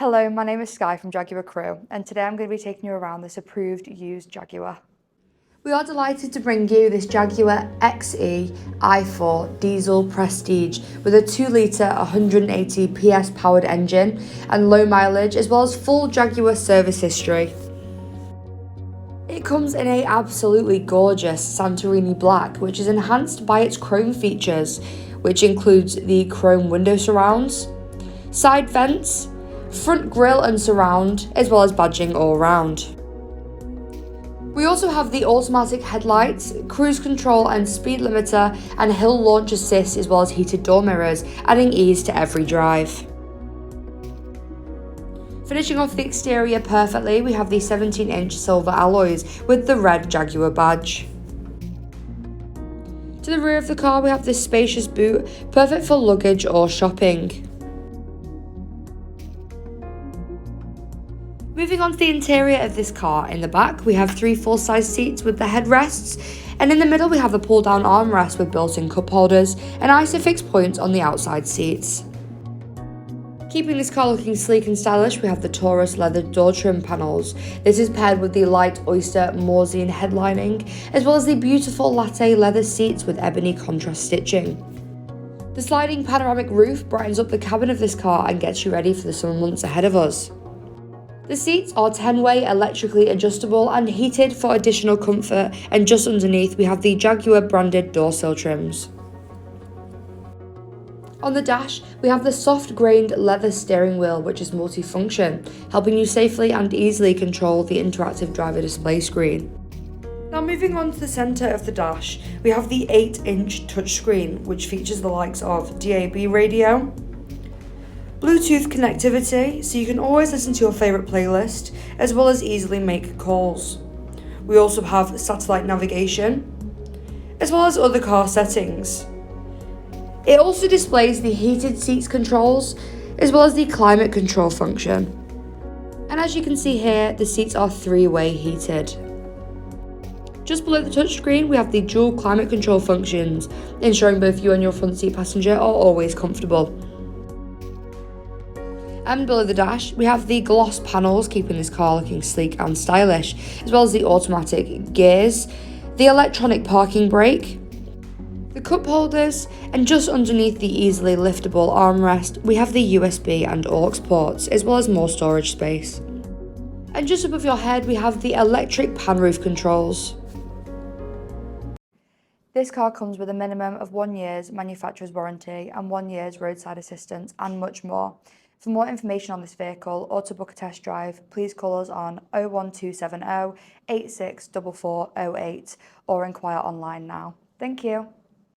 Hello, my name is Sky from Jaguar Crewe, and today I'm going to be taking you around this approved used Jaguar. We are delighted to bring you this Jaguar XE i4 Diesel Prestige with a 2-litre 180 PS powered engine and low mileage, as well as full Jaguar service history. It comes in a absolutely gorgeous Santorini black, which is enhanced by its chrome features, which includes the chrome window surrounds, side vents, front grille and surround, as well as badging all round. We also have the automatic headlights, cruise control and speed limiter, and hill launch assist, as well as heated door mirrors, adding ease to every drive. Finishing off the exterior perfectly, we have the 17-inch silver alloys with the red Jaguar badge. To the rear of the car, we have this spacious boot, perfect for luggage or shopping. Moving on to the interior of this car, in the back we have 3 full-size seats with the headrests, and in the middle we have a pull-down armrest with built-in cup holders and ISOFIX points on the outside seats. Keeping this car looking sleek and stylish, we have the Taurus leather door trim panels. This is paired with the light oyster Morsine headlining, as well as the beautiful latte leather seats with ebony contrast stitching. The sliding panoramic roof brightens up the cabin of this car and gets you ready for the summer months ahead of us. The seats are 10-way electrically adjustable and heated for additional comfort, and just underneath we have the Jaguar branded door sill trims. On the dash, we have the soft-grained leather steering wheel, which is multifunction, helping you safely and easily control the interactive driver display screen. Now moving on to the centre of the dash, we have the 8-inch touchscreen, which features the likes of DAB radio, Bluetooth connectivity, so you can always listen to your favourite playlist, as well as easily make calls. We also have satellite navigation, as well as other car settings. It also displays the heated seats controls, as well as the climate control function. And as you can see here, the seats are 3-way heated. Just below the touchscreen, we have the dual climate control functions, ensuring both you and your front seat passenger are always comfortable. And below the dash, we have the gloss panels, keeping this car looking sleek and stylish, as well as the automatic gears, the electronic parking brake, the cup holders, and just underneath the easily liftable armrest, we have the USB and aux ports, as well as more storage space. And just above your head, we have the electric pan roof controls. This car comes with a minimum of 1 year's manufacturer's warranty and 1 year's roadside assistance and much more. For more information on this vehicle or to book a test drive, please call us on 01270 864408 or inquire online now. Thank you.